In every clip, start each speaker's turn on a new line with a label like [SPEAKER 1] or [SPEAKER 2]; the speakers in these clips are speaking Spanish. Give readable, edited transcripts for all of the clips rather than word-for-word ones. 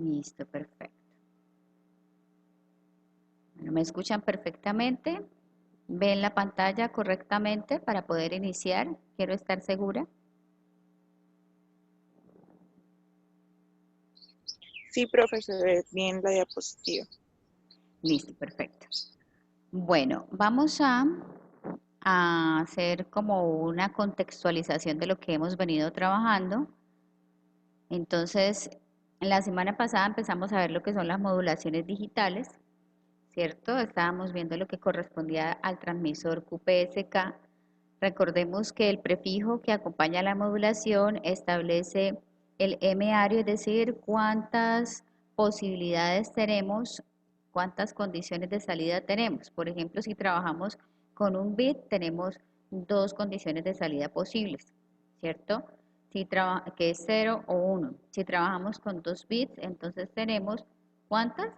[SPEAKER 1] Listo, perfecto. Bueno, ¿me escuchan perfectamente? ¿Ven la pantalla correctamente para poder iniciar? Quiero estar segura.
[SPEAKER 2] Sí, profe, se ve bien la diapositiva.
[SPEAKER 1] Listo, perfecto. Bueno, vamos a hacer como una contextualización de lo que hemos venido trabajando. Entonces, en la semana pasada empezamos a ver lo que son las modulaciones digitales, ¿cierto? Estábamos viendo lo que correspondía al transmisor QPSK. Recordemos que el prefijo que acompaña a la modulación establece el M-ario, es decir, cuántas posibilidades tenemos, cuántas condiciones de salida tenemos. Por ejemplo, si trabajamos con un bit, tenemos dos condiciones de salida posibles, ¿cierto? Que es 0 o 1. Si trabajamos con 2 bits, entonces tenemos ¿cuántas?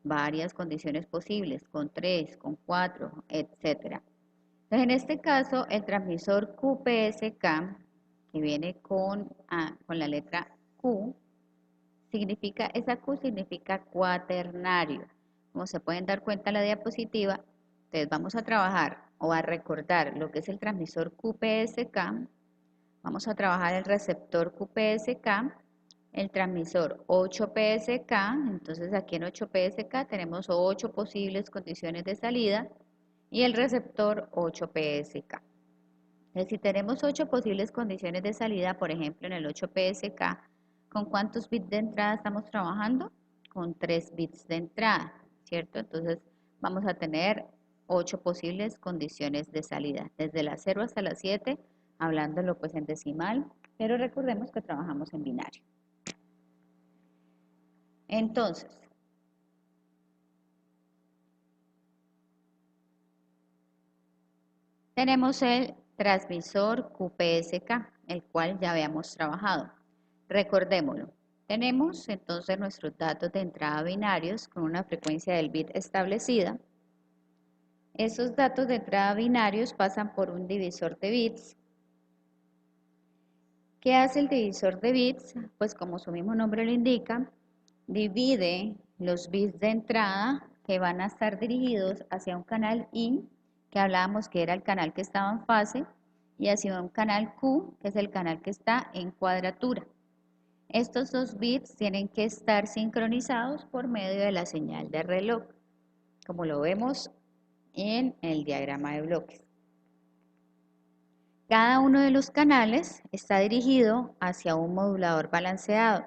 [SPEAKER 1] Varias condiciones posibles, con 3, con 4, etcétera. Entonces, en este caso, el transmisor QPSK, que viene con la letra Q, esa Q significa cuaternario. Como se pueden dar cuenta en la diapositiva, entonces vamos a trabajar o a recordar lo que es el transmisor QPSK. Vamos a trabajar el receptor QPSK, el transmisor 8PSK, entonces aquí en 8PSK tenemos 8 posibles condiciones de salida y el receptor 8PSK. Entonces, si tenemos 8 posibles condiciones de salida, por ejemplo en el 8PSK, ¿con cuántos bits de entrada estamos trabajando? Con 3 bits de entrada, ¿cierto? Entonces vamos a tener 8 posibles condiciones de salida, desde la 0 hasta la 7, hablándolo pues en decimal, pero recordemos que trabajamos en binario. Entonces, tenemos el transmisor QPSK, el cual ya habíamos trabajado. Recordémoslo. Tenemos entonces nuestros datos de entrada binarios con una frecuencia del bit establecida. Esos datos de entrada binarios pasan por un divisor de bits. ¿Qué hace el divisor de bits? Pues como su mismo nombre lo indica, divide los bits de entrada que van a estar dirigidos hacia un canal IN, que hablábamos que era el canal que estaba en fase, y hacia un canal Q, que es el canal que está en cuadratura. Estos dos bits tienen que estar sincronizados por medio de la señal de reloj, como lo vemos en el diagrama de bloques. Cada uno de los canales está dirigido hacia un modulador balanceado,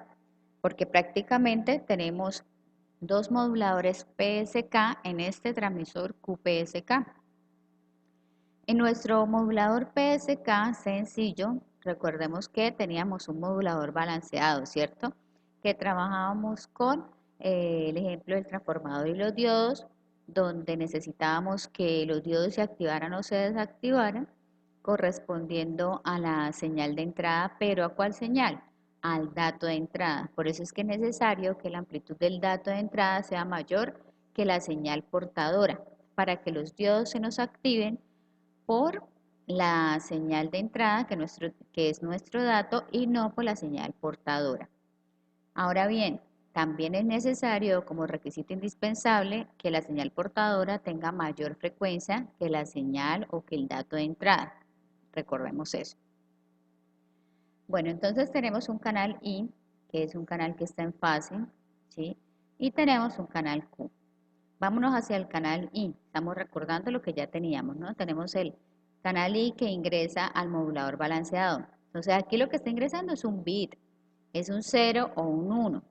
[SPEAKER 1] porque prácticamente tenemos dos moduladores PSK en este transmisor QPSK. En nuestro modulador PSK sencillo, recordemos que teníamos un modulador balanceado, ¿cierto? Que trabajábamos con el ejemplo del transformador y los diodos, donde necesitábamos que los diodos se activaran o se desactivaran, correspondiendo a la señal de entrada, pero ¿a cuál señal? Al dato de entrada. Por eso es que es necesario que la amplitud del dato de entrada sea mayor que la señal portadora, para que los diodos se nos activen por la señal de entrada, que es nuestro dato, y no por la señal portadora. Ahora bien, también es necesario como requisito indispensable que la señal portadora tenga mayor frecuencia que la señal o que el dato de entrada. Recordemos eso. Bueno, entonces tenemos un canal I, que es un canal que está en fase, ¿sí? Y tenemos un canal Q. Vámonos hacia el canal I. Estamos recordando lo que ya teníamos, ¿no? Tenemos el canal I que ingresa al modulador balanceado. Entonces aquí lo que está ingresando es un bit, es un 0 o un 1.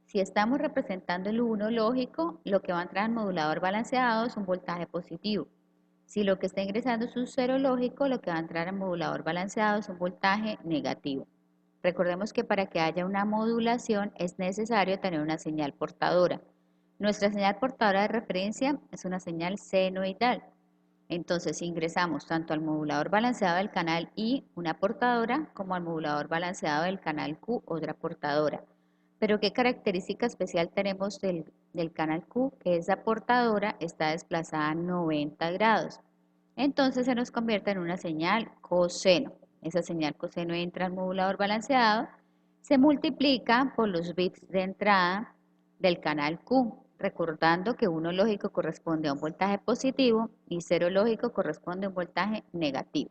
[SPEAKER 1] Si estamos representando el 1 lógico, lo que va a entrar al modulador balanceado es un voltaje positivo. Si lo que está ingresando es un 0 lógico, lo que va a entrar al modulador balanceado es un voltaje negativo. Recordemos que para que haya una modulación es necesario tener una señal portadora. Nuestra señal portadora de referencia es una señal senoidal. Entonces, si ingresamos tanto al modulador balanceado del canal I, una portadora, como al modulador balanceado del canal Q, otra portadora. Pero ¿qué característica especial tenemos del canal Q? Que esa portadora está desplazada a 90 grados. Entonces se nos convierte en una señal coseno. Esa señal coseno entra al modulador balanceado, se multiplica por los bits de entrada del canal Q, recordando que 1 lógico corresponde a un voltaje positivo y 0 lógico corresponde a un voltaje negativo.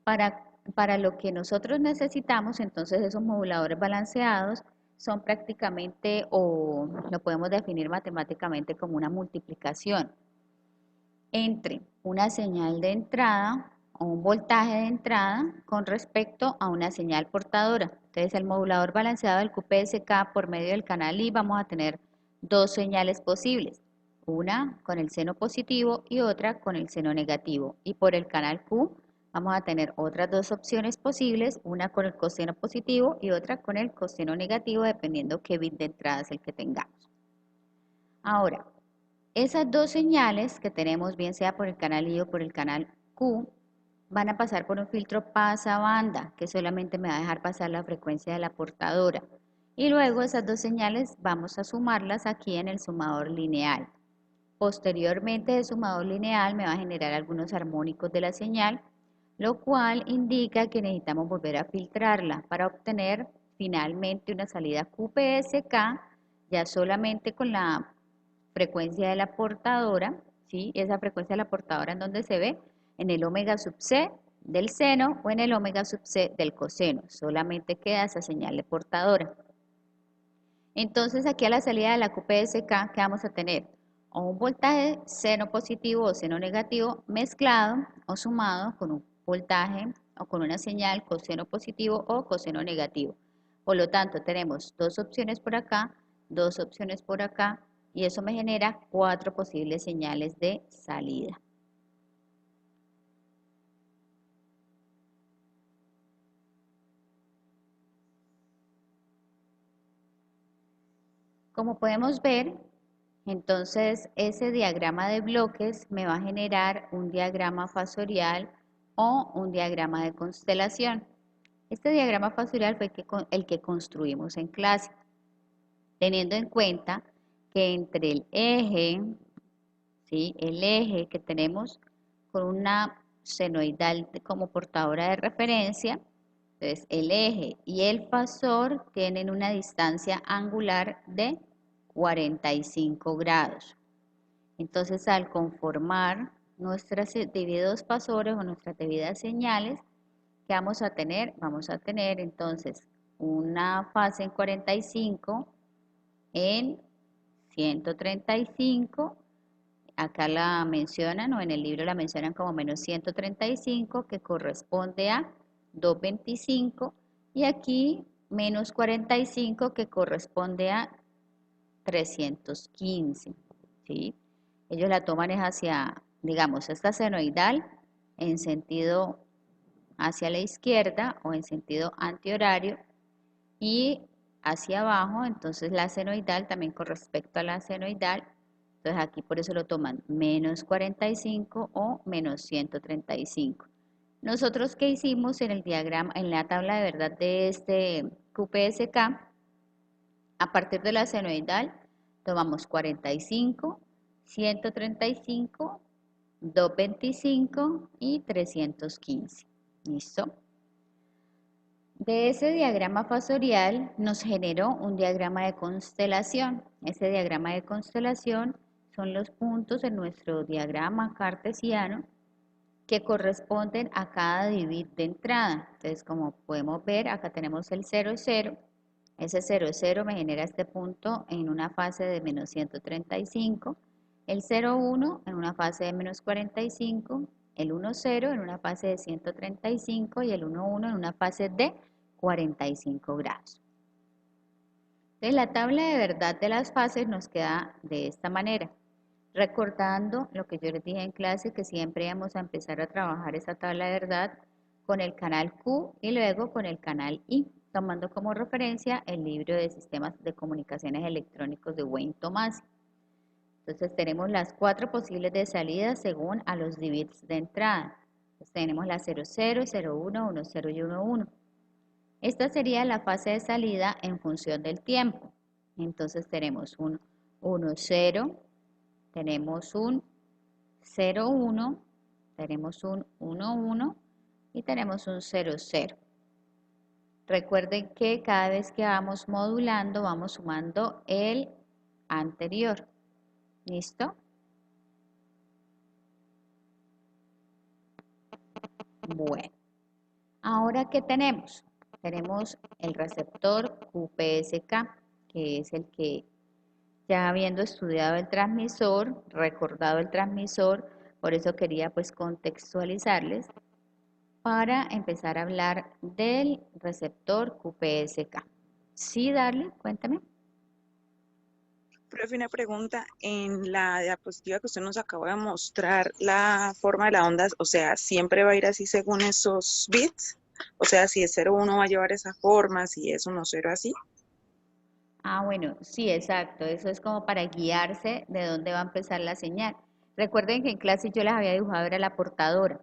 [SPEAKER 1] Para lo que nosotros necesitamos, entonces esos moduladores balanceados son prácticamente, o lo podemos definir matemáticamente como una multiplicación entre una señal de entrada o un voltaje de entrada con respecto a una señal portadora. Entonces, el modulador balanceado del QPSK por medio del canal I vamos a tener dos señales posibles, una con el seno positivo y otra con el seno negativo. Y por el canal Q vamos a tener otras dos opciones posibles, una con el coseno positivo y otra con el coseno negativo, dependiendo qué bit de entrada es el que tengamos. Ahora, esas dos señales que tenemos, bien sea por el canal I o por el canal Q, van a pasar por un filtro pasabanda, que solamente me va a dejar pasar la frecuencia de la portadora. Y luego esas dos señales vamos a sumarlas aquí en el sumador lineal. Posteriormente, el sumador lineal me va a generar algunos armónicos de la señal, lo cual indica que necesitamos volver a filtrarla para obtener finalmente una salida QPSK, ya solamente con la frecuencia de la portadora, ¿sí? Esa frecuencia de la portadora en donde se ve en el omega sub c del seno o en el omega sub c del coseno, solamente queda esa señal de portadora. Entonces aquí a la salida de la QPSK, ¿qué vamos a tener? O un voltaje seno positivo o seno negativo mezclado o sumado con un voltaje o con una señal coseno positivo o coseno negativo. Por lo tanto, tenemos dos opciones por acá, dos opciones por acá, y eso me genera 4 posibles señales de salida. Como podemos ver, entonces ese diagrama de bloques me va a generar un diagrama fasorial o un diagrama de constelación. Este diagrama fasorial fue el que construimos en clase, teniendo en cuenta que entre el eje, ¿sí? El eje que tenemos con una senoidal como portadora de referencia, entonces el eje y el fasor tienen una distancia angular de 45 grados. Entonces, al conformar nuestras debidos fasores o nuestras debidas señales, ¿qué vamos a tener? Vamos a tener entonces una fase en 45, en 135, acá la mencionan o en el libro la mencionan como menos 135, que corresponde a 225, y aquí menos 45, que corresponde a 315, ¿sí? Ellos la toman es hacia, digamos, esta senoidal en sentido hacia la izquierda o en sentido antihorario, y hacia abajo, entonces la senoidal también con respecto a la senoidal. Entonces aquí por eso lo toman menos 45 o menos 135. Nosotros, ¿qué hicimos en el diagrama, en la tabla de verdad de este QPSK? A partir de la senoidal tomamos 45, 135, 225 y 315. ¿Listo? De ese diagrama fasorial nos generó un diagrama de constelación. Ese diagrama de constelación son los puntos en nuestro diagrama cartesiano que corresponden a cada bit de entrada. Entonces, como podemos ver, acá tenemos el 0, 0. Ese 0, 0 me genera este punto en una fase de menos 135. El 0, 1 en una fase de menos 45. El 1, 0 en una fase de 135 y el 1, 1 en una fase de 45 grados. Entonces, la tabla de verdad de las fases nos queda de esta manera. Recordando lo que yo les dije en clase, que siempre vamos a empezar a trabajar esa tabla de verdad con el canal Q y luego con el canal I, tomando como referencia el libro de Sistemas de Comunicaciones Electrónicos de Wayne Tomasi. Entonces tenemos las 4 posibles de salida según a los bits de entrada. Entonces tenemos la 00, 01, 10 y 11. Esta sería la fase de salida en función del tiempo. Entonces tenemos un 10, tenemos un 01, tenemos un 11 y tenemos un 00. Recuerden que cada vez que vamos modulando, vamos sumando el anterior. ¿Listo? Bueno, ahora ¿qué tenemos? Tenemos el receptor QPSK, que es el que ya habiendo estudiado el transmisor, recordado el transmisor, por eso quería pues contextualizarles para empezar a hablar del receptor QPSK. Sí, Darle, cuéntame.
[SPEAKER 2] Profe, una pregunta. En la diapositiva que usted nos acaba de mostrar, la forma de la onda, o sea, ¿siempre va a ir así según esos bits? O sea, si es 0,1 va a llevar esa forma, si es 1,0 así.
[SPEAKER 1] Ah, bueno, sí, exacto. Eso es como para guiarse de dónde va a empezar la señal. Recuerden que en clase yo les había dibujado era la portadora.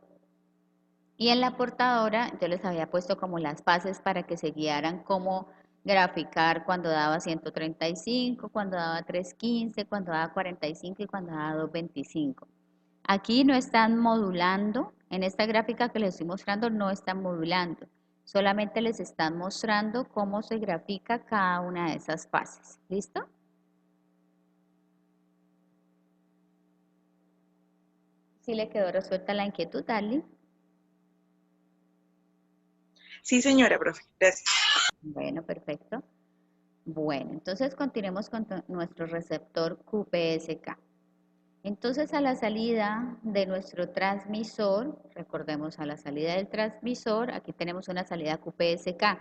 [SPEAKER 1] Y en la portadora yo les había puesto como las fases para que se guiaran cómo graficar cuando daba 135, cuando daba 315, cuando daba 45 y cuando daba 225. Aquí no están modulando, en esta gráfica que les estoy mostrando no están modulando, solamente les están mostrando cómo se grafica cada una de esas fases. ¿Listo? Si le quedó resuelta la inquietud, Darly.
[SPEAKER 2] Sí, señora, profe, gracias.
[SPEAKER 1] Bueno, perfecto. Bueno, entonces continuemos con nuestro receptor QPSK. Entonces a la salida de nuestro transmisor, recordemos a la salida del transmisor, aquí tenemos una salida QPSK.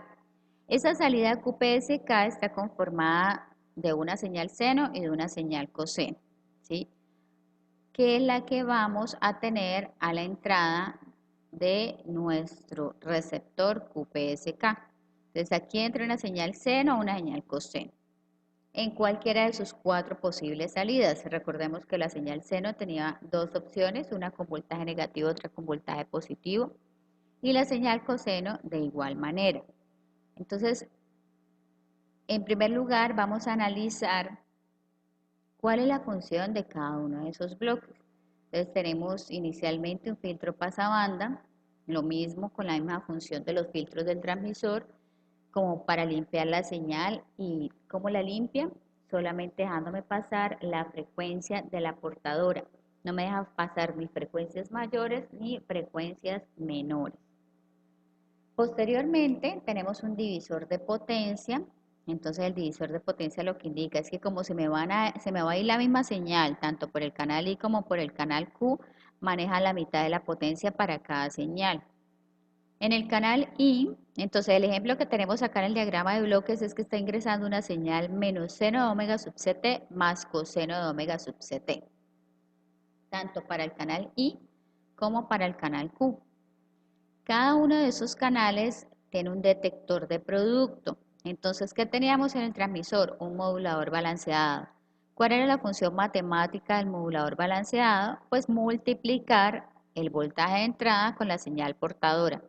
[SPEAKER 1] Esa salida QPSK está conformada de una señal seno y de una señal coseno, ¿sí? Que es la que vamos a tener a la entrada de nuestro receptor QPSK. Entonces aquí entra una señal seno o una señal coseno en cualquiera de sus cuatro posibles salidas. Recordemos que la señal seno tenía dos opciones, una con voltaje negativo, otra con voltaje positivo, y la señal coseno de igual manera. Entonces, en primer lugar, vamos a analizar cuál es la función de cada uno de esos bloques. Entonces, tenemos inicialmente un filtro pasabanda, lo mismo con la misma función de los filtros del transmisor, como para limpiar la señal. ¿Y cómo la limpia? Solamente dejándome pasar la frecuencia de la portadora. No me deja pasar ni frecuencias mayores ni frecuencias menores. Posteriormente tenemos un divisor de potencia. Entonces el divisor de potencia lo que indica es que como se me va a ir la misma señal, tanto por el canal I como por el canal Q, maneja la mitad de la potencia para cada señal. En el canal I, entonces el ejemplo que tenemos acá en el diagrama de bloques es que está ingresando una señal menos seno de omega sub ct más coseno de omega sub ct, tanto para el canal I como para el canal Q. Cada uno de esos canales tiene un detector de producto. Entonces, ¿qué teníamos en el transmisor? Un modulador balanceado. ¿Cuál era la función matemática del modulador balanceado? Pues multiplicar el voltaje de entrada con la señal portadora.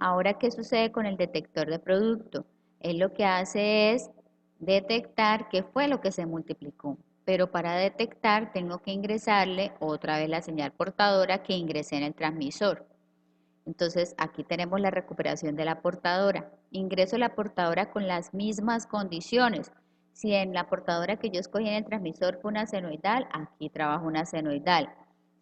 [SPEAKER 1] Ahora, ¿qué sucede con el detector de producto? Él lo que hace es detectar qué fue lo que se multiplicó. Pero para detectar tengo que ingresarle otra vez la señal portadora que ingresé en el transmisor. Entonces, aquí tenemos la recuperación de la portadora. Ingreso la portadora con las mismas condiciones. Si en la portadora que yo escogí en el transmisor fue una senoidal, aquí trabajo una senoidal.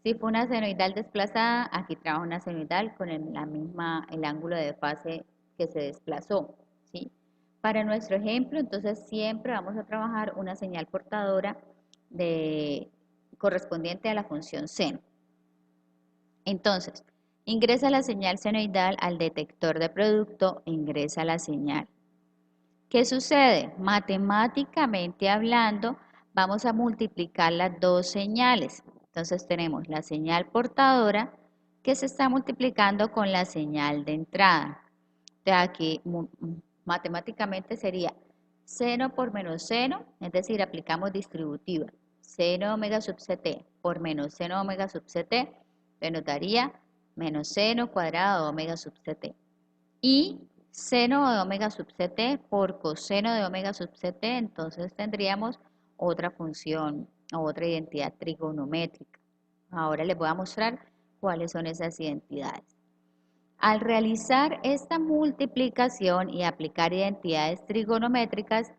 [SPEAKER 1] Si fue una senoidal desplazada, aquí trabajo una senoidal con el ángulo de fase que se desplazó, ¿sí? Para nuestro ejemplo, entonces siempre vamos a trabajar una señal portadora correspondiente a la función seno. Entonces, ingresa la señal senoidal al detector de producto, ingresa la señal. ¿Qué sucede? Matemáticamente hablando, vamos a multiplicar las dos señales. Entonces tenemos la señal portadora que se está multiplicando con la señal de entrada. Entonces aquí matemáticamente sería seno por menos seno, es decir, aplicamos distributiva. Seno omega sub ct por menos seno omega sub ct, nos daría menos seno cuadrado de omega sub ct. Y seno de omega sub ct por coseno de omega sub ct, entonces tendríamos otra función o otra identidad trigonométrica. Ahora les voy a mostrar cuáles son esas identidades. Al realizar esta multiplicación y aplicar identidades trigonométricas,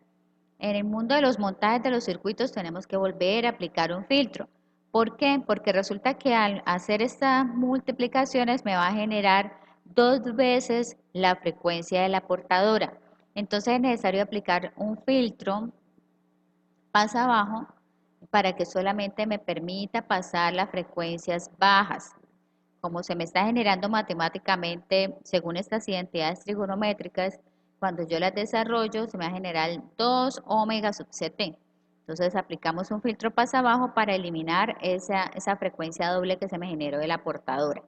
[SPEAKER 1] en el mundo de los montajes de los circuitos tenemos que volver a aplicar un filtro. ¿Por qué? Porque resulta que al hacer estas multiplicaciones me va a generar dos veces la frecuencia de la portadora. Entonces es necesario aplicar un filtro pasa abajo para que solamente me permita pasar las frecuencias bajas. Como se me está generando matemáticamente según estas identidades trigonométricas, cuando yo las desarrollo se me va a generar 2 omega sub ct. Entonces aplicamos un filtro pasa abajo para eliminar esa frecuencia doble que se me generó de la portadora.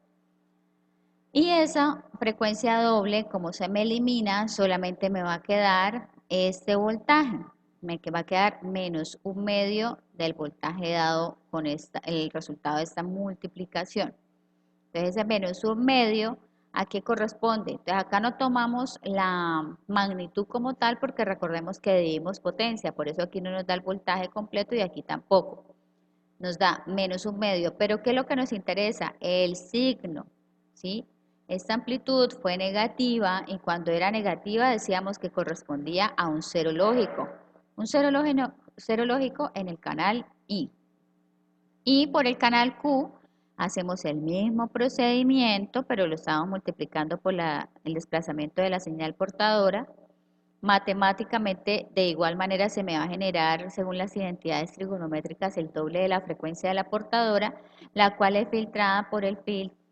[SPEAKER 1] Y esa frecuencia doble, como se me elimina, solamente me va a quedar este voltaje. Me va a quedar menos un medio del voltaje dado con el resultado de esta multiplicación. Entonces, ese menos un medio, ¿a qué corresponde? Entonces, acá no tomamos la magnitud como tal porque recordemos que dividimos potencia, por eso aquí no nos da el voltaje completo y aquí tampoco. Nos da menos un medio, pero ¿qué es lo que nos interesa? El signo, ¿sí? Esta amplitud fue negativa y cuando era negativa decíamos que correspondía a un cero lógico. Un cero lógico en el canal I. Y por el canal Q hacemos el mismo procedimiento, pero lo estamos multiplicando por el desplazamiento de la señal portadora. Matemáticamente, de igual manera, se me va a generar, según las identidades trigonométricas, el doble de la frecuencia de la portadora, la cual es filtrada por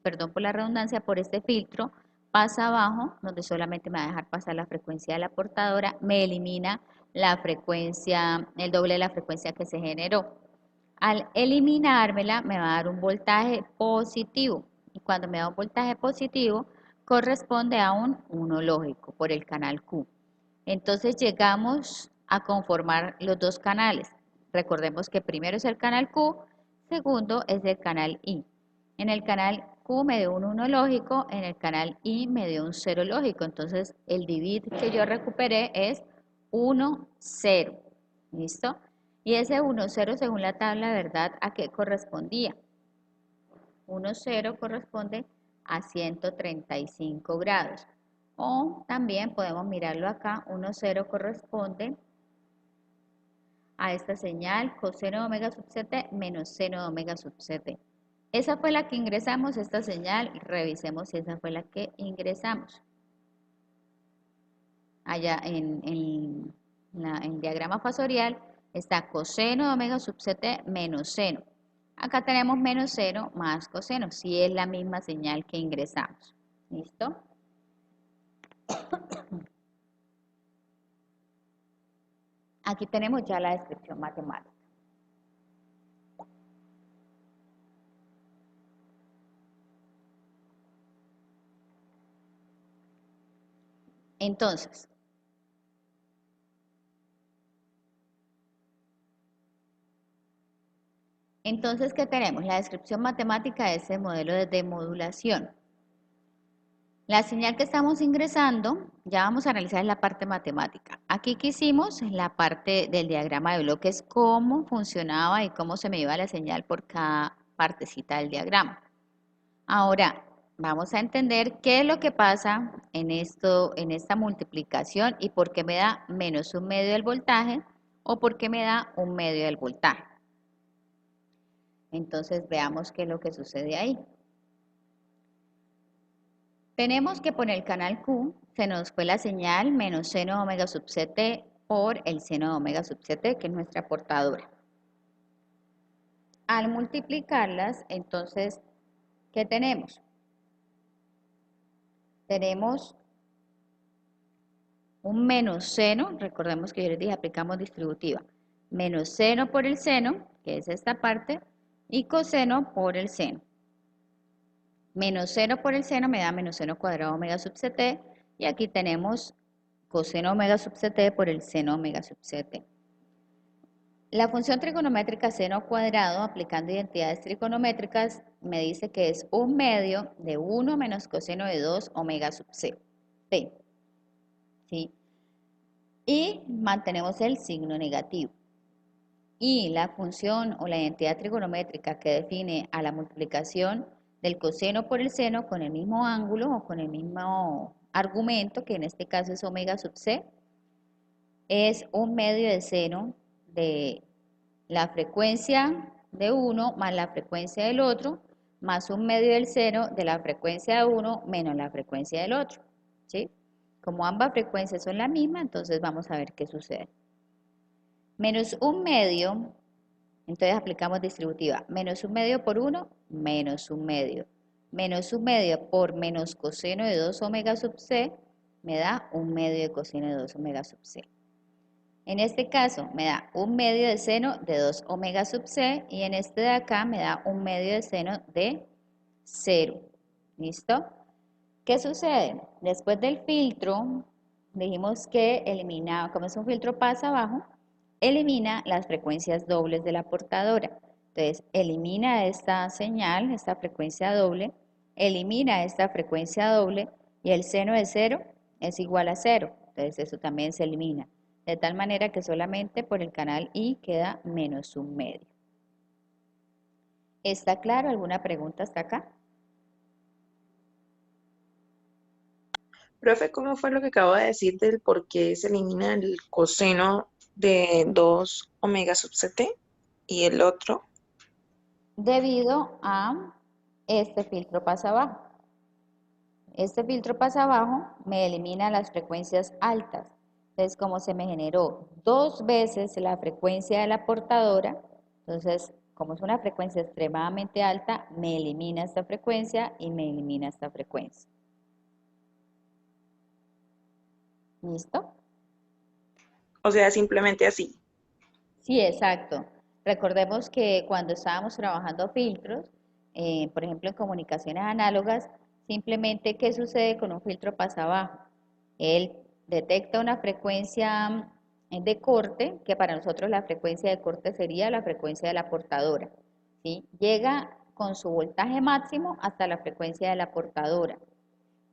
[SPEAKER 1] perdón por la redundancia, por este filtro, pasa abajo, donde solamente me va a dejar pasar la frecuencia de la portadora, me elimina la frecuencia, el doble de la frecuencia que se generó. Al eliminármela, me va a dar un voltaje positivo. Y cuando me da un voltaje positivo, corresponde a un 1 lógico por el canal Q. Entonces llegamos a conformar los dos canales. Recordemos que primero es el canal Q, segundo es el canal I. En el canal Q me dio un 1 lógico, en el canal I me dio un 0 lógico. Entonces el divid que yo recuperé es 1, 0. ¿Listo? Y ese 1, 0 según la tabla, ¿verdad? ¿A qué correspondía? 1, 0 corresponde a 135 grados. O también podemos mirarlo acá, 1, 0 corresponde a esta señal coseno de omega sub ct menos seno de omega sub ct. Esa fue la que ingresamos, esta señal, revisemos si esa fue la que ingresamos. Allá en el diagrama fasorial está coseno de omega sub ct menos seno. Acá tenemos menos seno más coseno, si es la misma señal que ingresamos. ¿Listo? Aquí tenemos ya la descripción matemática. Entonces, ¿qué tenemos? La descripción matemática de ese modelo de demodulación. La señal que estamos ingresando, ya vamos a analizar la parte matemática. Aquí que hicimos la parte del diagrama de bloques, cómo funcionaba y cómo se me iba la señal por cada partecita del diagrama. Ahora, vamos a entender qué es lo que pasa en esta multiplicación y por qué me da menos un medio del voltaje o por qué me da un medio del voltaje. Entonces, veamos qué es lo que sucede ahí. Tenemos que por el canal Q se nos fue la señal menos seno de omega sub ct por el seno de omega sub ct, que es nuestra portadora. Al multiplicarlas, entonces, ¿qué tenemos? Tenemos un menos seno, recordemos que yo les dije aplicamos distributiva, menos seno por el seno, que es esta parte, y coseno por el seno. Menos seno por el seno me da menos seno cuadrado omega sub ct, y aquí tenemos coseno omega sub ct por el seno omega sub ct. La función trigonométrica seno cuadrado, aplicando identidades trigonométricas, me dice que es un medio de 1 menos coseno de 2 omega sub c. ¿Sí? Y mantenemos el signo negativo. Y la función o la identidad trigonométrica que define a la multiplicación del coseno por el seno con el mismo ángulo o con el mismo argumento, que en este caso es omega sub c, es un medio de seno de la frecuencia de uno más la frecuencia del otro, más un medio del seno de la frecuencia de uno menos la frecuencia del otro, ¿sí? Como ambas frecuencias son la misma, entonces vamos a ver qué sucede. Menos un medio, entonces aplicamos distributiva, menos un medio por 1, menos un medio. Menos un medio por menos coseno de 2 omega sub c, me da un medio de coseno de 2 omega sub c. En este caso me da un medio de seno de 2 omega sub c y en este de acá me da un medio de seno de 0. ¿Listo? ¿Qué sucede? Después del filtro, dijimos que elimina, como es un filtro pasa abajo, elimina las frecuencias dobles de la portadora. Entonces, elimina esta señal, esta frecuencia doble, elimina esta frecuencia doble y el seno de 0 es igual a 0. Entonces, eso también se elimina. De tal manera que solamente por el canal I queda menos un medio. ¿Está claro? ¿Alguna pregunta hasta acá?
[SPEAKER 2] Profe, ¿cómo fue lo que acabo de decir del por qué se elimina el coseno de 2 omega sub ct y el otro?
[SPEAKER 1] Debido a este filtro pasa abajo. Este filtro pasa abajo me elimina las frecuencias altas. Entonces, como se me generó 2 veces la frecuencia de la portadora, entonces, como es una frecuencia extremadamente alta, me elimina esta frecuencia y me elimina esta frecuencia. ¿Listo?
[SPEAKER 2] O sea, simplemente así.
[SPEAKER 1] Sí, exacto. Recordemos que cuando estábamos trabajando filtros, por ejemplo en comunicaciones análogas, simplemente ¿qué sucede con un filtro pasa abajo? Él detecta una frecuencia de corte, que para nosotros la frecuencia de corte sería la frecuencia de la portadora, ¿sí? Llega con su voltaje máximo hasta la frecuencia de la portadora.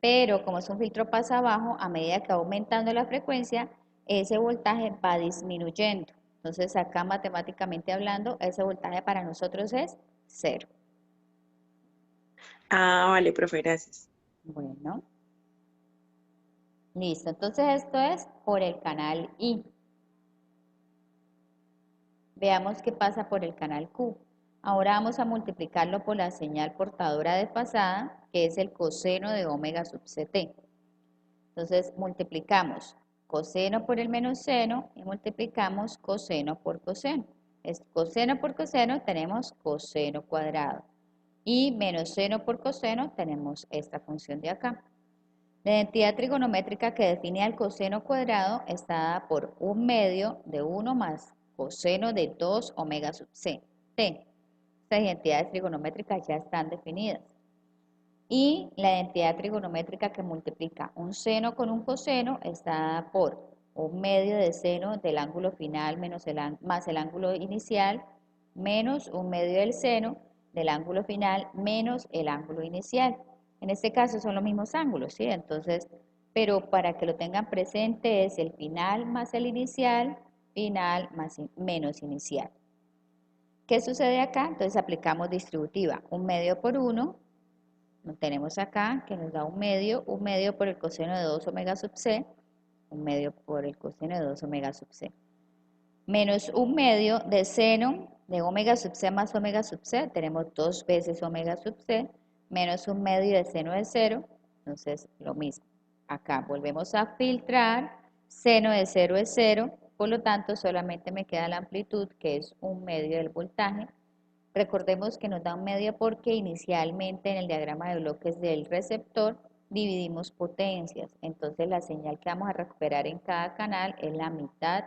[SPEAKER 1] Pero como es un filtro pasa abajo, a medida que va aumentando la frecuencia, ese voltaje va disminuyendo. Entonces acá matemáticamente hablando, ese voltaje para nosotros es 0.
[SPEAKER 2] Ah, vale, profe, gracias.
[SPEAKER 1] Bueno, listo. Entonces esto es por el canal I. Veamos qué pasa por el canal Q. Ahora vamos a multiplicarlo por la señal portadora desfasada, que es el coseno de omega sub ct. Entonces multiplicamos coseno por el menos seno y multiplicamos coseno por coseno. Es coseno por coseno tenemos coseno cuadrado. Y menos seno por coseno tenemos esta función de acá. La identidad trigonométrica que define al coseno cuadrado está dada por un medio de 1 más coseno de 2 omega sub c. Estas identidades trigonométricas ya están definidas. Y la identidad trigonométrica que multiplica un seno con un coseno está dada por un medio de seno del ángulo final más el ángulo inicial menos un medio del seno del ángulo final menos el ángulo inicial. En este caso son los mismos ángulos, ¿sí? Entonces, pero para que lo tengan presente es el final más el inicial, final más menos inicial. ¿Qué sucede acá? Entonces aplicamos distributiva, un medio por 1. Lo tenemos acá, que nos da un medio por el coseno de 2 omega sub c, un medio por el coseno de 2 omega sub c, menos un medio de seno de omega sub c más omega sub c, tenemos 2 veces omega sub c, menos un medio de seno de 0, entonces lo mismo. Acá volvemos a filtrar, seno de 0 es 0, por lo tanto solamente me queda la amplitud, que es un medio del voltaje. Recordemos que nos da un medio porque inicialmente en el diagrama de bloques del receptor dividimos potencias. Entonces la señal que vamos a recuperar en cada canal es la mitad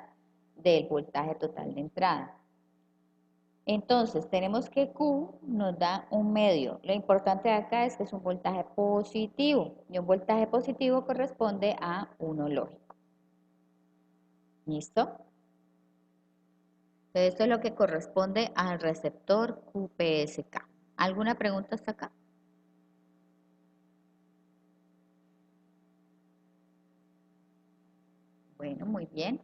[SPEAKER 1] del voltaje total de entrada. Entonces tenemos que Q nos da un medio. Lo importante de acá es que es un voltaje positivo. Y un voltaje positivo corresponde a 1 lógico. ¿Listo? Entonces, esto es lo que corresponde al receptor QPSK. ¿Alguna pregunta hasta acá? Bueno, muy bien.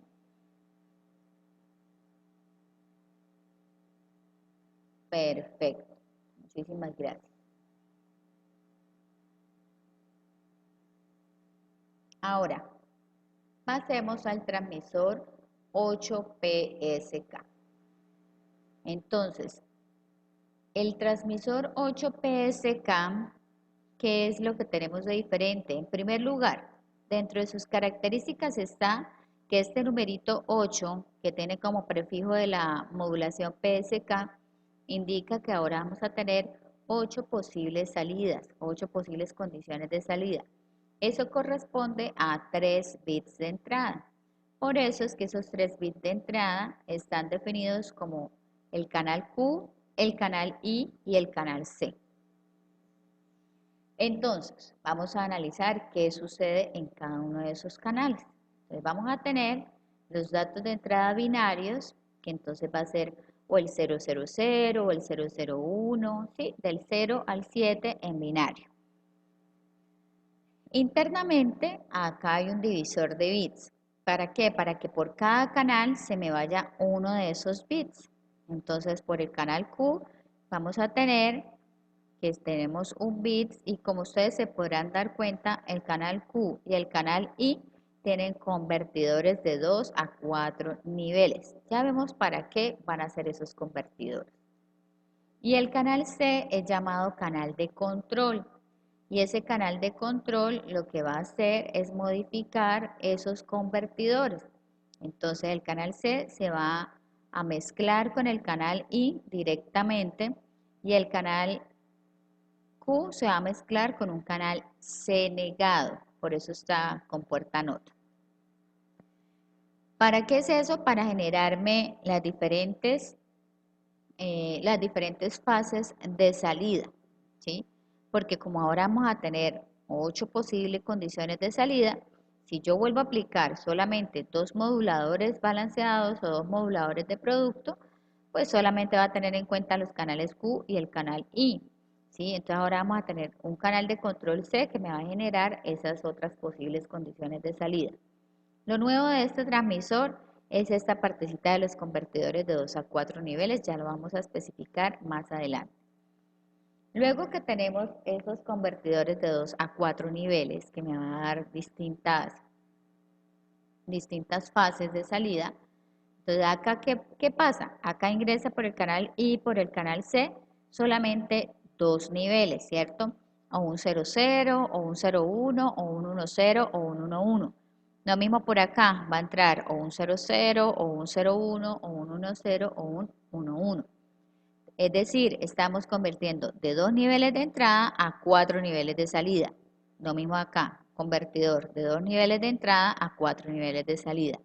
[SPEAKER 1] Perfecto. Muchísimas gracias. Ahora, pasemos al transmisor 8PSK. Entonces, el transmisor 8PSK, ¿qué es lo que tenemos de diferente? En primer lugar, dentro de sus características está que este numerito 8, que tiene como prefijo de la modulación PSK, indica que ahora vamos a tener 8 posibles salidas, 8 posibles condiciones de salida. Eso corresponde a 3 bits de entrada. Por eso es que esos 3 bits de entrada están definidos como el canal Q, el canal I y el canal C. Entonces, vamos a analizar qué sucede en cada uno de esos canales. Entonces, vamos a tener los datos de entrada binarios, que entonces va a ser o el 000 o el 001, ¿sí? Del 0 al 7 en binario. Internamente, acá hay un divisor de bits. ¿Para qué? Para que por cada canal se me vaya uno de esos bits. Entonces, por el canal Q vamos a tener que tenemos un bits y como ustedes se podrán dar cuenta, el canal Q y el canal I tienen convertidores de 2 a 4 niveles. Ya vemos para qué van a ser esos convertidores. Y el canal C es llamado canal de control. Y ese canal de control lo que va a hacer es modificar esos convertidores. Entonces el canal C se va a mezclar con el canal I directamente y el canal Q se va a mezclar con un canal C negado, por eso está con puerta NOT. ¿Para qué es eso? Para generarme las diferentes fases de salida, ¿sí? Porque como ahora vamos a tener 8 posibles condiciones de salida, si yo vuelvo a aplicar solamente 2 moduladores balanceados o 2 moduladores de producto, pues solamente va a tener en cuenta los canales Q y el canal I, ¿sí? Entonces ahora vamos a tener un canal de control C que me va a generar esas otras posibles condiciones de salida. Lo nuevo de este transmisor es esta partecita de los convertidores de 2 a 4 niveles, ya lo vamos a especificar más adelante. Luego que tenemos esos convertidores de 2 a 4 niveles, que me van a dar distintas fases de salida, entonces acá, ¿qué pasa? Acá ingresa por el canal I y por el canal C solamente 2 niveles, ¿cierto? O un 00, o un 01, o un 10, o un 11. Lo mismo por acá, va a entrar o un 00, o un 01, o un 10, o un 11. Es decir, estamos convirtiendo de 2 niveles de entrada a 4 niveles de salida. Lo mismo acá, convertidor de 2 niveles de entrada a 4 niveles de salida.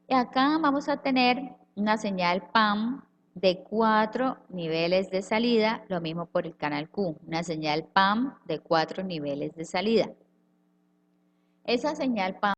[SPEAKER 1] Y acá vamos a tener una señal PAM de 4 niveles de salida, lo mismo por el canal Q, una señal PAM de 4 niveles de salida. Esa señal PAM